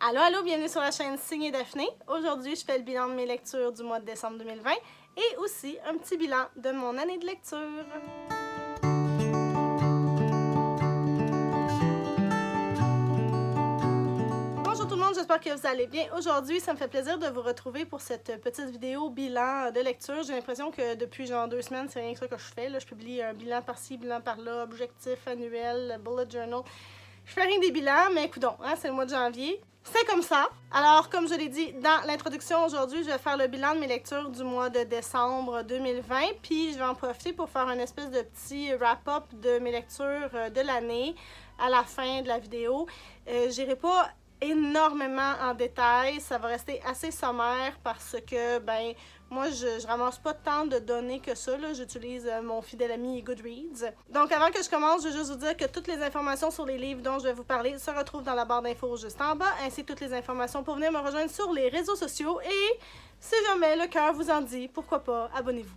Allô, allô, bienvenue sur la chaîne Signe Daphné. Aujourd'hui, je fais le bilan de mes lectures du mois de décembre 2020 et aussi un petit bilan de mon année de lecture. Bonjour tout le monde, j'espère que vous allez bien. Aujourd'hui, ça me fait plaisir de vous retrouver pour cette petite vidéo bilan de lecture. J'ai l'impression que depuis genre 2 semaines, c'est rien que ça que je fais. Là, je publie un bilan par-ci, bilan par-là, objectif annuel, bullet journal. Je fais rien des bilans, mais écoutons, hein, c'est le mois de janvier. C'est comme ça. Alors, comme je l'ai dit dans l'introduction, aujourd'hui, je vais faire le bilan de mes lectures du mois de décembre 2020. Puis, je vais en profiter pour faire une espèce de petit wrap-up de mes lectures de l'année à la fin de la vidéo. J'irai pas énormément en détail, ça va rester assez sommaire parce que, ben, moi, je ramasse pas tant de données que ça, j'utilise mon fidèle ami Goodreads. Donc, avant que je commence, je veux juste vous dire que toutes les informations sur les livres dont je vais vous parler se retrouvent dans la barre d'infos juste en bas, ainsi que toutes les informations pour venir me rejoindre sur les réseaux sociaux et, si jamais le cœur vous en dit, pourquoi pas, abonnez-vous.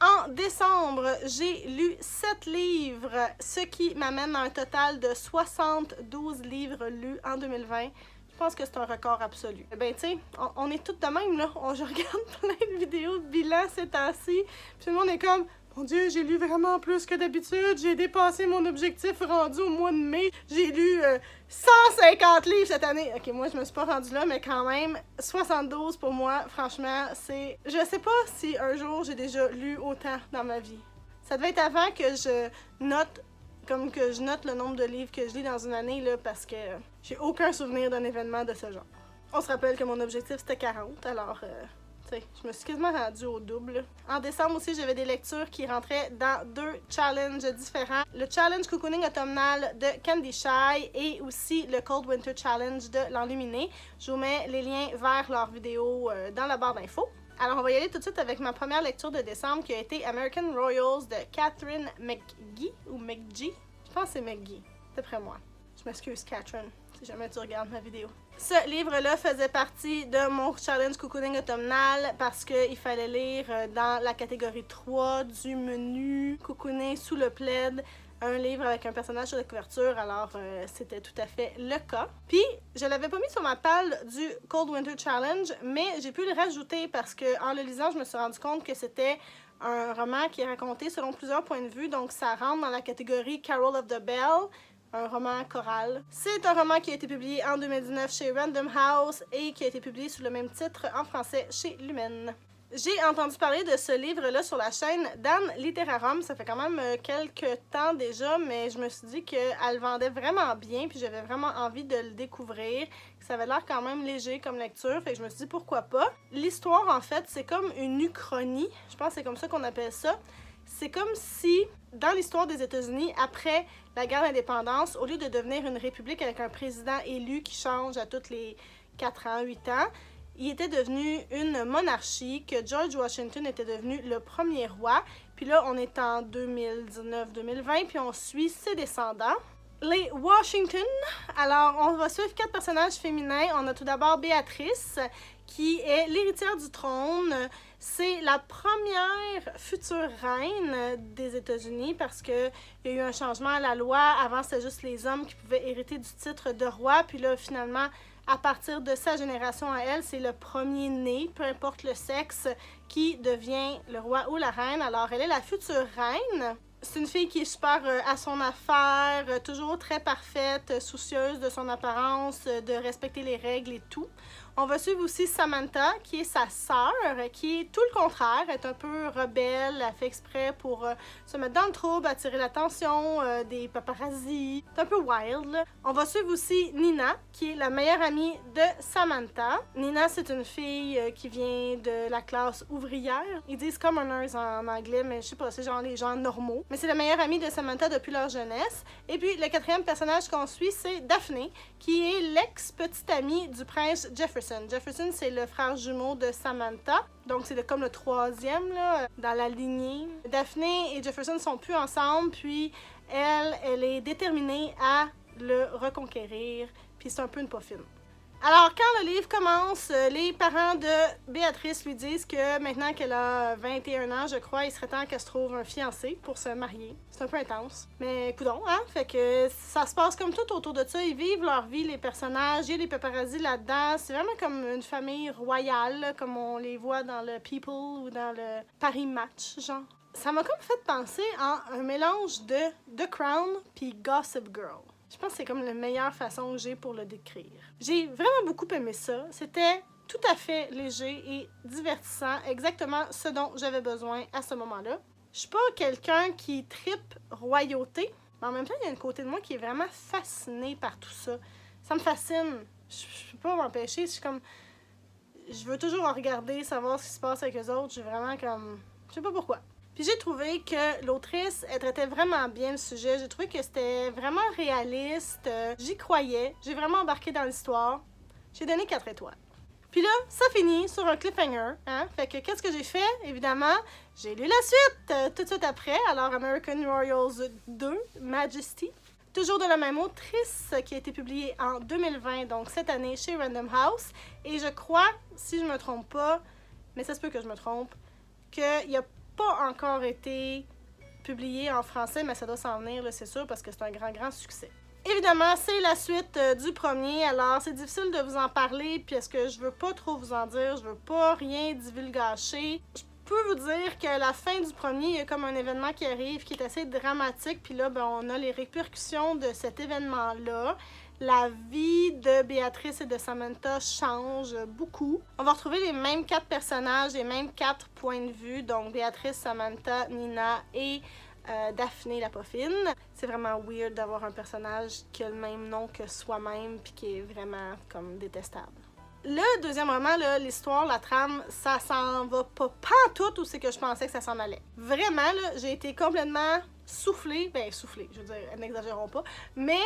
En décembre, j'ai lu 7 livres, ce qui m'amène à un total de 72 livres lus en 2020. Je pense que c'est un record absolu. Ben, tu sais, on est toutes de même, là. Je regarde plein de vidéos de bilan ces temps-ci, puis tout le monde est comme... Mon Dieu, j'ai lu vraiment plus que d'habitude. J'ai dépassé mon objectif rendu au mois de mai. J'ai lu 150 livres cette année. Ok, moi, je me suis pas rendue là, mais quand même, 72 pour moi, franchement, c'est... Je sais pas si un jour j'ai déjà lu autant dans ma vie. Ça devait être avant que je note, comme que je note le nombre de livres que je lis dans une année, là, parce que j'ai aucun souvenir d'un événement de ce genre. On se rappelle que mon objectif, c'était 40, alors... je me suis quasiment rendue au double. En décembre aussi, j'avais des lectures qui rentraient dans 2 challenges différents. Le challenge cocooning automnal de Candy Shy et aussi le Cold Winter Challenge de l'Enluminé. Je vous mets les liens vers leurs vidéos dans la barre d'infos. Alors, on va y aller tout de suite avec ma première lecture de décembre qui a été American Royals de Catherine McGee ou McGee. Je pense que c'est McGee, d'après moi. Je m'excuse, Catherine, si jamais tu regardes ma vidéo. Ce livre-là faisait partie de mon challenge cocooning automnal parce qu'il fallait lire dans la catégorie 3 du menu cocooning sous le plaid un livre avec un personnage sur la couverture, alors c'était tout à fait le cas. Puis, je l'avais pas mis sur ma palle du Cold Winter Challenge, mais j'ai pu le rajouter parce que en le lisant, je me suis rendu compte que c'était un roman qui est raconté selon plusieurs points de vue, donc ça rentre dans la catégorie Carol of the Bell, un roman choral. C'est un roman qui a été publié en 2019 chez Random House et qui a été publié sous le même titre en français chez Lumen. J'ai entendu parler de ce livre-là sur la chaîne Dan Literarum. Ça fait quand même quelques temps déjà, mais je me suis dit qu'elle vendait vraiment bien, puis j'avais vraiment envie de le découvrir. Ça avait l'air quand même léger comme lecture, fait que je me suis dit pourquoi pas. L'histoire, en fait, c'est comme une uchronie. Je pense que c'est comme ça qu'on appelle ça. C'est comme si, dans l'histoire des États-Unis, après la guerre d'indépendance, au lieu de devenir une république avec un président élu qui change à tous les 4 ans, 8 ans, il était devenu une monarchie, que George Washington était devenu le premier roi. Puis là, on est en 2019-2020, puis on suit ses descendants. Les Washington, alors on va suivre 4 personnages féminins. On a tout d'abord Béatrice, qui est l'héritière du trône. C'est la première future reine des États-Unis parce qu'il y a eu un changement à la loi. Avant, c'était juste les hommes qui pouvaient hériter du titre de roi. Puis là, finalement, à partir de sa génération à elle, c'est le premier-né, peu importe le sexe, qui devient le roi ou la reine. Alors, elle est la future reine. C'est une fille qui est super à son affaire, toujours très parfaite, soucieuse de son apparence, de respecter les règles et tout. On va suivre aussi Samantha, qui est sa sœur, qui est tout le contraire, elle est un peu rebelle, elle fait exprès pour se mettre dans le trouble, attirer l'attention des paparazzis. C'est un peu wild, là. On va suivre aussi Nina, qui est la meilleure amie de Samantha. Nina, c'est une fille qui vient de la classe ouvrière. Ils disent commoners en anglais, mais je sais pas, c'est genre les gens normaux. Mais c'est la meilleure amie de Samantha depuis leur jeunesse. Et puis, le 4e personnage qu'on suit, c'est Daphné, qui est l'ex-petite amie du prince Jefferson. Jefferson, c'est le frère jumeau de Samantha. Donc, c'est comme le 3e là, dans la lignée. Daphné et Jefferson sont plus ensemble, puis elle est déterminée à le reconquérir. Puis c'est un peu une poffine. Alors, quand le livre commence, les parents de Béatrice lui disent que maintenant qu'elle a 21 ans, je crois, il serait temps qu'elle se trouve un fiancé pour se marier. C'est un peu intense. Mais coudonc, hein? Fait que ça se passe comme tout autour de ça. Ils vivent leur vie, les personnages. Il y a des paparazzis là-dedans. C'est vraiment comme une famille royale, là, comme on les voit dans le People ou dans le Paris Match, genre. Ça m'a comme fait penser à un mélange de The Crown puis Gossip Girl. Je pense que c'est comme la meilleure façon que j'ai pour le décrire. J'ai vraiment beaucoup aimé ça. C'était tout à fait léger et divertissant, exactement ce dont j'avais besoin à ce moment-là. Je suis pas quelqu'un qui trippe royauté, mais en même temps, il y a un côté de moi qui est vraiment fasciné par tout ça. Ça me fascine. Je peux pas m'empêcher. Je suis comme... Je veux toujours regarder, savoir ce qui se passe avec eux autres. J'ai vraiment comme... Je sais pas pourquoi. Puis j'ai trouvé que l'autrice, elle traitait vraiment bien le sujet. J'ai trouvé que c'était vraiment réaliste. J'y croyais. J'ai vraiment embarqué dans l'histoire. J'ai donné 4 étoiles. Puis là, ça finit sur un cliffhanger. Hein? Fait que qu'est-ce que j'ai fait? Évidemment, j'ai lu la suite tout de suite après. Alors, American Royals 2, Majesty. Toujours de la même autrice qui a été publiée en 2020, donc cette année chez Random House. Et je crois, si je me trompe pas, mais ça se peut que je me trompe, qu'il y a pas encore été publié en français, mais ça doit s'en venir, c'est sûr, parce que c'est un grand succès. Évidemment, c'est la suite du premier, alors c'est difficile de vous en parler, puis est-ce que je veux pas trop vous en dire, je veux pas rien divulgacher. Je peux vous dire qu'à la fin du premier, il y a comme un événement qui arrive qui est assez dramatique, puis là, ben, on a les répercussions de cet événement-là. La vie de Béatrice et de Samantha change beaucoup. On va retrouver les mêmes 4 personnages, les mêmes 4 points de vue, donc Béatrice, Samantha, Nina et Daphné la Poffine. C'est vraiment weird d'avoir un personnage qui a le même nom que soi-même puis qui est vraiment comme détestable. Le deuxième roman, l'histoire, la trame, ça s'en va pas pantoute où c'est que je pensais que ça s'en allait. Vraiment, là, j'ai été complètement soufflée, je veux dire, n'exagérons pas, mais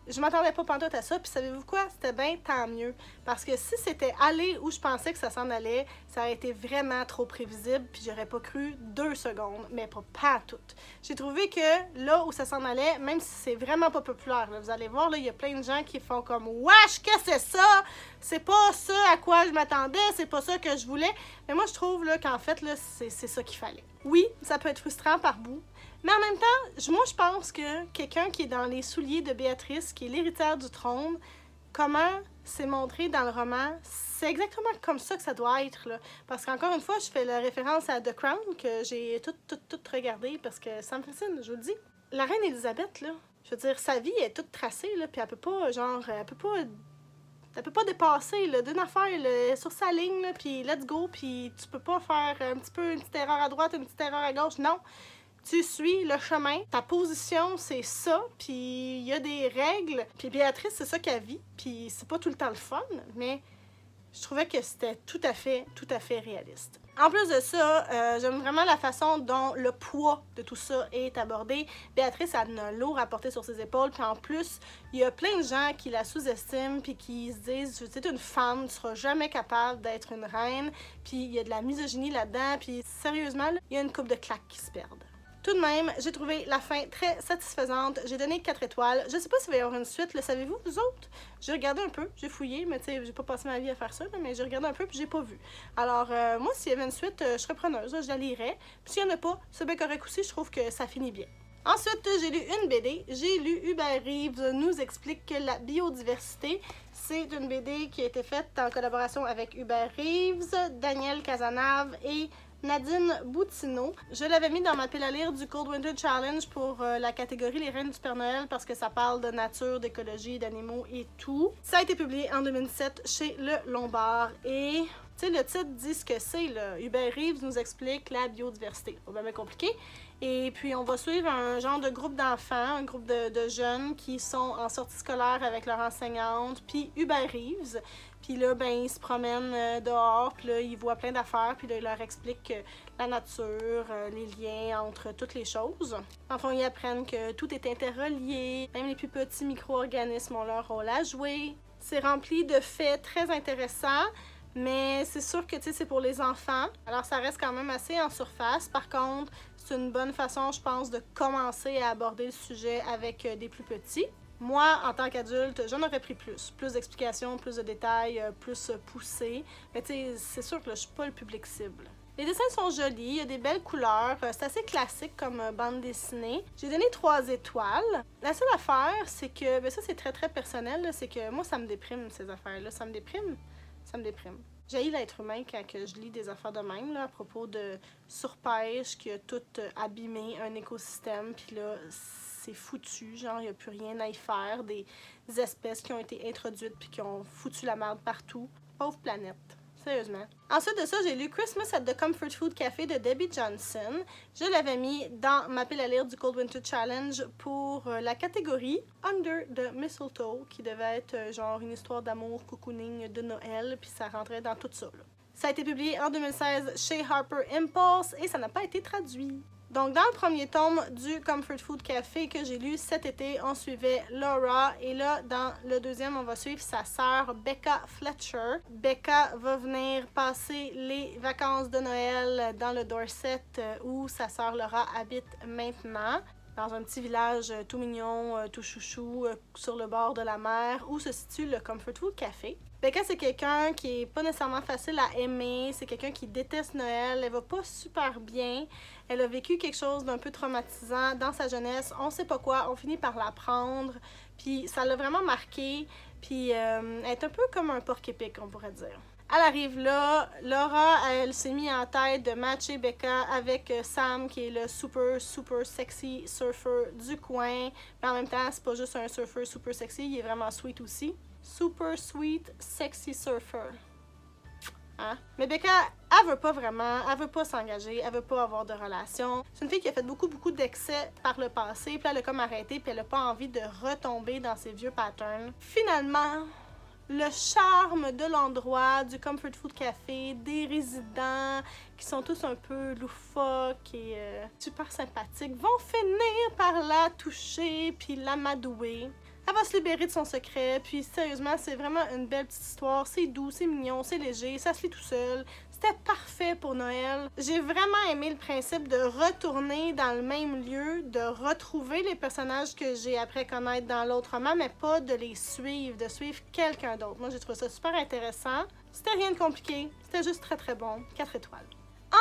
je m'attendais pas pantoute à ça, puis savez-vous quoi? C'était bien tant mieux. Parce que si c'était aller où je pensais que ça s'en allait, ça aurait été vraiment trop prévisible, puis j'aurais pas cru 2 secondes, mais pas pantoute. J'ai trouvé que là où ça s'en allait, même si c'est vraiment pas populaire, là, vous allez voir, il y a plein de gens qui font comme « Wesh, qu'est-ce que c'est ça? C'est pas ça à quoi je m'attendais, c'est pas ça que je voulais. » Mais moi, je trouve qu'en fait, c'est ça qu'il fallait. Oui, ça peut être frustrant par bout, mais en même temps, moi, je pense que quelqu'un qui est dans les souliers de Béatrice, qui est l'héritière du trône, comment c'est montré dans le roman, c'est exactement comme ça que ça doit être, là. Parce qu'encore une fois, je fais la référence à The Crown, que j'ai tout regardé, parce que ça me fascine, je vous le dis. La reine Elisabeth, là, je veux dire, sa vie est toute tracée, là, puis elle peut pas, elle peut pas dépasser, là, d'une affaire, là, sur sa ligne, là, puis let's go, puis tu peux pas faire un petit peu une petite erreur à droite, une petite erreur à gauche, non. Tu suis le chemin, ta position, c'est ça, puis il y a des règles. Puis Béatrice, c'est ça qu'elle vit, puis c'est pas tout le temps le fun, mais je trouvais que c'était tout à fait réaliste. En plus de ça, j'aime vraiment la façon dont le poids de tout ça est abordé. Béatrice a un lourd à porter sur ses épaules, puis en plus, il y a plein de gens qui la sous-estiment, puis qui se disent « Tu es une femme, tu seras jamais capable d'être une reine », puis il y a de la misogynie là-dedans, puis sérieusement, il y a une couple de claques qui se perdent. Tout de même, j'ai trouvé la fin très satisfaisante. J'ai donné 4 étoiles. Je sais pas s'il va y avoir une suite, le savez-vous, vous autres? J'ai regardé un peu, j'ai fouillé, mais tu sais, j'ai pas passé ma vie à faire ça, là, mais j'ai regardé un peu puis j'ai pas vu. Alors, moi, s'il y avait une suite, je serais preneuse, je la lirais. Puis s'il y en a pas, c'est bien correct aussi, je trouve que ça finit bien. Ensuite, j'ai lu une BD. J'ai lu Hubert Reeves nous explique que la biodiversité. C'est une BD qui a été faite en collaboration avec Hubert Reeves, Daniel Cazenave et Nadine Boutineau. Je l'avais mis dans ma pile à lire du Cold Winter Challenge pour la catégorie Les Reines du Père Noël parce que ça parle de nature, d'écologie, d'animaux et tout. Ça a été publié en 2007 chez Le Lombard et... Tu sais, le titre dit ce que c'est, là. Hubert Reeves nous explique la biodiversité. Pas bien compliqué. Et puis, on va suivre un genre de groupe d'enfants, un groupe de jeunes qui sont en sortie scolaire avec leur enseignante, puis Hubert Reeves. Puis là, ben, ils se promènent dehors, puis là, ils voient plein d'affaires, puis là, il leur explique la nature, les liens entre toutes les choses. Enfin, ils apprennent que tout est interrelié, même les plus petits micro-organismes ont leur rôle à jouer. C'est rempli de faits très intéressants. Mais c'est sûr que c'est pour les enfants, alors ça reste quand même assez en surface. Par contre, c'est une bonne façon, je pense, de commencer à aborder le sujet avec des plus petits. Moi, en tant qu'adulte, j'en aurais pris plus d'explications, plus de détails, plus poussés, mais tu sais, c'est sûr que là, je suis pas le public cible. Les dessins sont jolis, il y a des belles couleurs, c'est assez classique comme bande dessinée. J'ai donné 3 étoiles. La seule affaire, c'est que, ben ça c'est très personnel, c'est que moi ça me déprime ces affaires-là, ça me déprime. J'haïs l'être humain quand que je lis des affaires de même là, à propos de surpêche qui a tout abîmé un écosystème, puis là c'est foutu, genre il n'y a plus rien à y faire, des espèces qui ont été introduites puis qui ont foutu la merde partout. Pauvre planète. Sérieusement. Ensuite de ça, j'ai lu Christmas at the Comfort Food Café de Debbie Johnson. Je l'avais mis dans ma pile à lire du Cold Winter Challenge pour la catégorie Under the Mistletoe, qui devait être genre une histoire d'amour cocooning de Noël, puis ça rentrait dans tout ça. Là. Ça a été publié en 2016 chez Harper Impulse et ça n'a pas été traduit. Donc, dans le premier tome du Comfort Food Café que j'ai lu cet été, on suivait Laura. Et là, dans le deuxième, on va suivre sa sœur Becca Fletcher. Becca va venir passer les vacances de Noël dans le Dorset où sa sœur Laura habite maintenant. Dans un petit village tout mignon, tout chouchou, sur le bord de la mer, où se situe le Comfort Food Café. Becca, c'est quelqu'un qui est pas nécessairement facile à aimer, c'est quelqu'un qui déteste Noël, elle va pas super bien, elle a vécu quelque chose d'un peu traumatisant dans sa jeunesse, on sait pas quoi, on finit par l'apprendre, puis ça l'a vraiment marqué, puis elle est un peu comme un porc-épic, on pourrait dire. Elle arrive là, Laura, elle s'est mis en tête de matcher Becca avec Sam, qui est le super sexy surfer du coin. Mais en même temps, c'est pas juste un surfer super sexy, il est vraiment sweet aussi. Super sweet, sexy surfer. Hein? Mais Becca, elle veut pas vraiment, elle veut pas s'engager, elle veut pas avoir de relation. C'est une fille qui a fait beaucoup d'excès par le passé, puis elle a comme arrêté, puis elle a pas envie de retomber dans ses vieux patterns. Finalement, le charme de l'endroit, du Comfort Food Café, des résidents qui sont tous un peu loufoques et super sympathiques, vont finir par la toucher puis l'amadouer. Elle va se libérer de son secret, puis sérieusement, c'est vraiment une belle petite histoire. C'est doux, c'est mignon, c'est léger, ça se lit tout seul. C'était parfait pour Noël. J'ai vraiment aimé le principe de retourner dans le même lieu, de retrouver les personnages que j'ai appris à connaître dans l'autre roman, mais pas de les suivre, de suivre quelqu'un d'autre. Moi, j'ai trouvé ça super intéressant. C'était rien de compliqué, c'était juste très bon. 4 étoiles.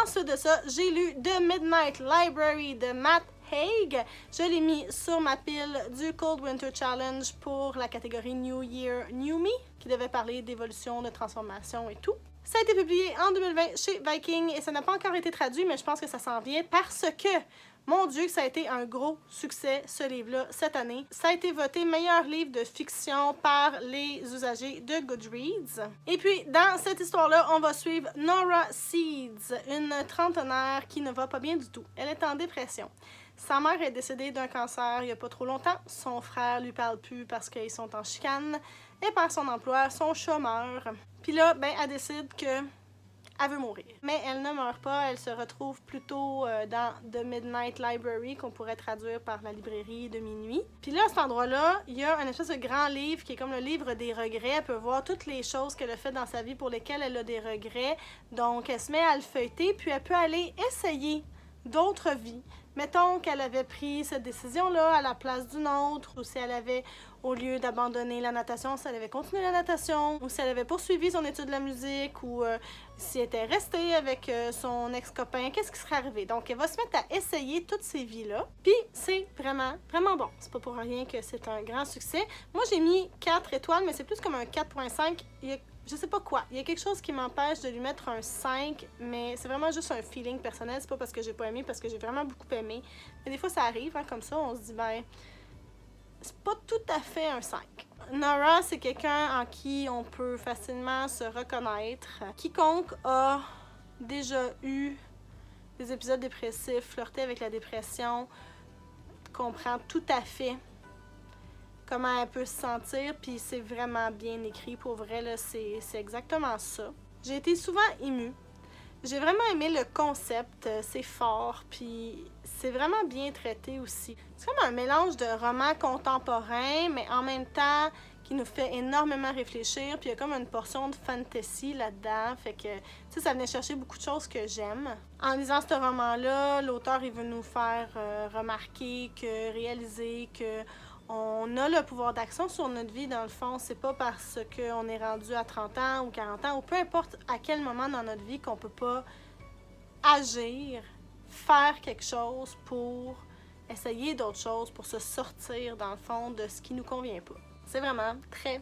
Ensuite de ça, j'ai lu The Midnight Library de Matt Haig. Je l'ai mis sur ma pile du Cold Winter Challenge pour la catégorie New Year, New Me, qui devait parler d'évolution, de transformation et tout. Ça a été publié en 2020 chez Viking et ça n'a pas encore été traduit, mais je pense que ça s'en vient parce que, mon Dieu, que ça a été un gros succès, ce livre-là, cette année. Ça a été voté meilleur livre de fiction par les usagers de Goodreads. Et puis, dans cette histoire-là, on va suivre Nora Seeds, une trentenaire qui ne va pas bien du tout. Elle est en dépression. Sa mère est décédée d'un cancer il n'y a pas trop longtemps. Son frère lui parle plus parce qu'ils sont en chicane. Et perd son emploi, son chômeur. Puis là, ben, elle décide que elle veut mourir. Mais elle ne meurt pas, elle se retrouve plutôt dans The Midnight Library, qu'on pourrait traduire par la librairie de minuit. Puis là, à cet endroit-là, il y a un espèce de grand livre qui est comme le livre des regrets. Elle peut voir toutes les choses qu'elle a faites dans sa vie pour lesquelles elle a des regrets. Donc, elle se met à le feuilleter, puis elle peut aller essayer d'autres vies. Mettons qu'elle avait pris cette décision-là à la place d'une autre, ou si elle avait, au lieu d'abandonner la natation, si elle avait continué la natation, ou si elle avait poursuivi son étude de la musique, ou si elle était restée avec son ex-copain, qu'est-ce qui serait arrivé? Donc, elle va se mettre à essayer toutes ces vies-là. Puis, c'est vraiment bon. C'est pas pour rien que c'est un grand succès. Moi, j'ai mis 4 étoiles, mais c'est plus comme un 4.5. Je sais pas quoi. Il y a quelque chose qui m'empêche de lui mettre un 5, mais c'est vraiment juste un feeling personnel. C'est pas parce que j'ai pas aimé, parce que j'ai vraiment beaucoup aimé. Mais des fois, ça arrive, hein, comme ça, on se dit, ben, c'est pas tout à fait un 5. Nora, c'est quelqu'un en qui on peut facilement se reconnaître. Quiconque a déjà eu des épisodes dépressifs, flirté avec la dépression, comprend tout à fait comment elle peut se sentir, puis c'est vraiment bien écrit, pour vrai, là, c'est exactement ça. J'ai été souvent émue. J'ai vraiment aimé le concept, c'est fort, puis c'est vraiment bien traité aussi. C'est comme un mélange de roman contemporain, mais en même temps qui nous fait énormément réfléchir, puis il y a comme une portion de fantasy là-dedans, fait que, tu sais, ça venait chercher beaucoup de choses que j'aime. En lisant ce roman-là, l'auteur, il veut nous faire remarquer réaliser que On a le pouvoir d'action sur notre vie, dans le fond. C'est pas parce qu'on est rendu à 30 ans ou 40 ans, ou peu importe à quel moment dans notre vie qu'on peut pas agir, faire quelque chose pour essayer d'autres choses, pour se sortir, dans le fond, de ce qui nous convient pas. C'est vraiment très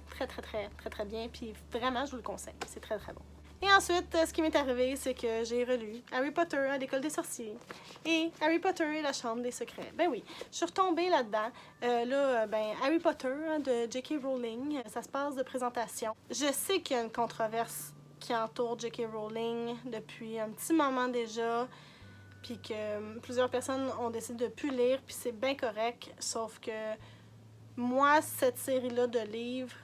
bien, puis vraiment, je vous le conseille. C'est très bon. Et ensuite, ce qui m'est arrivé, c'est que j'ai relu Harry Potter à l'école des sorciers et Harry Potter et la chambre des secrets. Ben oui, je suis retombée là-dedans. Harry Potter de J.K. Rowling, ça se passe de présentation. Je sais qu'il y a une controverse qui entoure J.K. Rowling depuis un petit moment déjà, puis que plusieurs personnes ont décidé de ne plus lire, puis c'est bien correct, sauf que moi, cette série-là de livres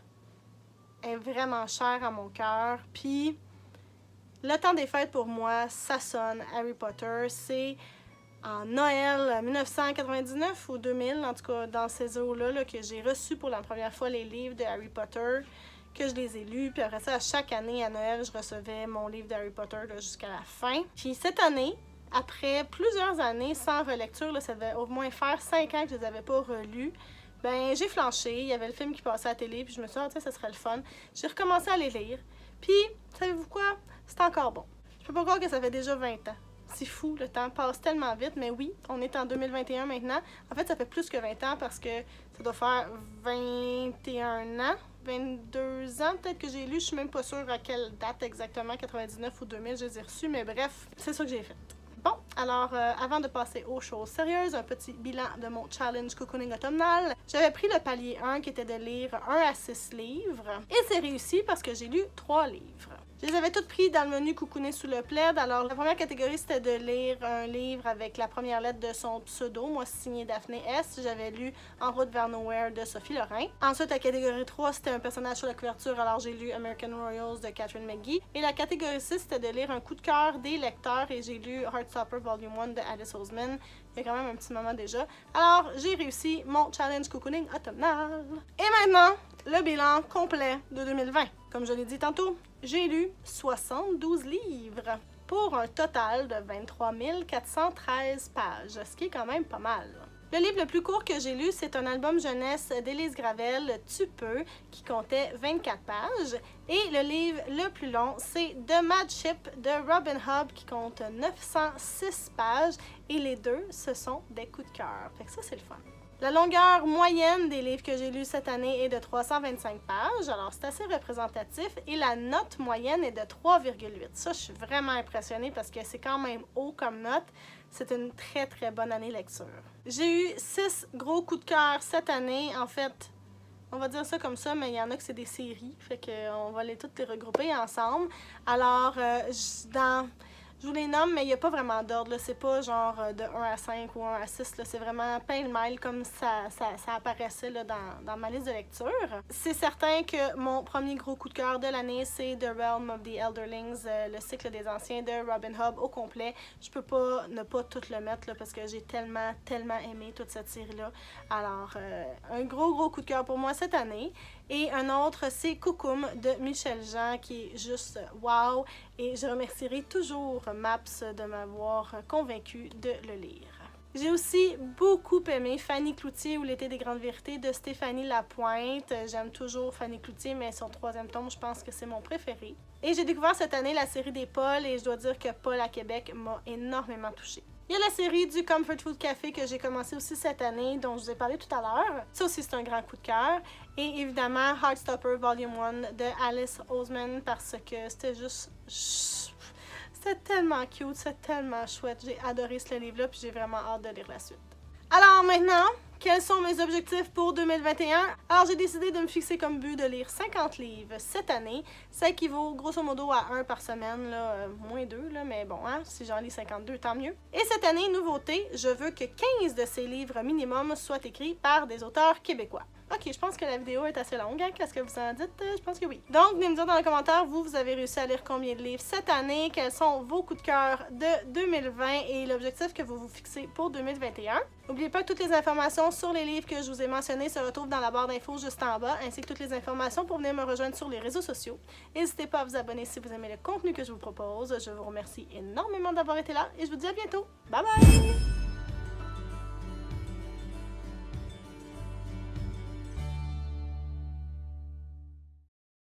est vraiment chère à mon cœur, puis le temps des fêtes, pour moi, ça sonne Harry Potter. C'est en Noël 1999 ou 2000, en tout cas dans ces eaux-là, que j'ai reçu pour la première fois les livres de Harry Potter, que je les ai lus. Puis après ça, à chaque année, à Noël, je recevais mon livre d'Harry Potter jusqu'à la fin. Puis cette année, après plusieurs années sans relecture, là, ça devait au moins faire 5 ans que je les avais pas relus, ben j'ai flanché. Il y avait le film qui passait à la télé, puis je me suis dit, ça serait le fun. J'ai recommencé à les lire. Puis, savez-vous quoi? C'est encore bon. Je peux pas croire que ça fait déjà 20 ans. C'est fou, le temps passe tellement vite, mais oui, on est en 2021 maintenant. En fait, ça fait plus que 20 ans parce que ça doit faire 21 ans, 22 ans peut-être que j'ai lu. Je suis même pas sûre à quelle date exactement, 99 ou 2000, je les ai reçus, mais bref, c'est ça que j'ai fait. Bon, alors avant de passer aux choses sérieuses, un petit bilan de mon challenge cocooning automnal. J'avais pris le palier 1 qui était de lire 1 à 6 livres et c'est réussi parce que j'ai lu 3 livres. Je les avais toutes pris dans le menu Cocooner sous le plaid. Alors, la première catégorie, c'était de lire un livre avec la première lettre de son pseudo, moi signé Daphné S. J'avais lu En route vers Nowhere de Sophie Lorrain. Ensuite, la catégorie 3, c'était un personnage sur la couverture, alors j'ai lu American Royals de Catherine McGee. Et la catégorie 6, c'était de lire un coup de cœur des lecteurs et j'ai lu Heartstopper Volume 1 de Alice Oseman. Il y a quand même un petit moment déjà. Alors, j'ai réussi mon challenge cocooning automnal. Et maintenant, le bilan complet de 2020. Comme je l'ai dit tantôt, j'ai lu 72 livres pour un total de 23 413 pages, ce qui est quand même pas mal. Le livre le plus court que j'ai lu, c'est un album jeunesse d'Élise Gravel, Tu peux, qui comptait 24 pages. Et le livre le plus long, c'est The Mad Ship de Robin Hobb, qui compte 906 pages. Et les deux, ce sont des coups de cœur. Fait que ça, c'est le fun. La longueur moyenne des livres que j'ai lus cette année est de 325 pages, alors c'est assez représentatif, et la note moyenne est de 3,8. Ça, je suis vraiment impressionnée parce que c'est quand même haut comme note. C'est une très bonne année lecture. J'ai eu 6 gros coups de cœur cette année. En fait, on va dire ça comme ça, mais il y en a que c'est des séries, fait qu'on va toutes les regrouper ensemble. Alors, je vous les nomme, mais il n'y a pas vraiment d'ordre. C'est pas genre de 1 à 5 ou 1 à 6. C'est vraiment pêle-mêle comme ça apparaissait là, dans ma liste de lecture. C'est certain que mon premier gros coup de cœur de l'année, c'est The Realm of the Elderlings, le cycle des anciens de Robin Hobb au complet. Je peux pas ne pas tout le mettre là, parce que j'ai tellement aimé toute cette série-là. Alors, un gros coup de cœur pour moi cette année. Et un autre, c'est Coucoum de Michel Jean, qui est juste wow. Et je remercierai toujours Maps de m'avoir convaincue de le lire. J'ai aussi beaucoup aimé Fanny Cloutier ou L'été des grandes vérités de Stéphanie Lapointe. J'aime toujours Fanny Cloutier, mais son 3e tome, je pense que c'est mon préféré. Et j'ai découvert cette année la série des Paul et je dois dire que Paul à Québec m'a énormément touchée. Il y a la série du Comfort Food Café que j'ai commencé aussi cette année, dont je vous ai parlé tout à l'heure. Ça aussi, c'est un grand coup de cœur. Et évidemment, Heartstopper Volume 1 de Alice Oseman, parce que c'était juste... C'était tellement cute, c'est tellement chouette. J'ai adoré ce livre-là, puis j'ai vraiment hâte de lire la suite. Alors maintenant, quels sont mes objectifs pour 2021? Alors j'ai décidé de me fixer comme but de lire 50 livres cette année. Ça équivaut grosso modo à 1 par semaine, là, moins 2, là, mais bon, hein, si j'en lis 52, tant mieux. Et cette année, nouveauté, je veux que 15 de ces livres minimum soient écrits par des auteurs québécois. Ok, je pense que la vidéo est assez longue, hein? Qu'est-ce que vous en dites? Je pense que oui. Donc, venez me dire dans les commentaires, vous avez réussi à lire combien de livres cette année, quels sont vos coups de cœur de 2020 et l'objectif que vous vous fixez pour 2021. N'oubliez pas que toutes les informations sur les livres que je vous ai mentionnés se retrouvent dans la barre d'infos juste en bas, ainsi que toutes les informations pour venir me rejoindre sur les réseaux sociaux. N'hésitez pas à vous abonner si vous aimez le contenu que je vous propose. Je vous remercie énormément d'avoir été là et je vous dis à bientôt. Bye bye!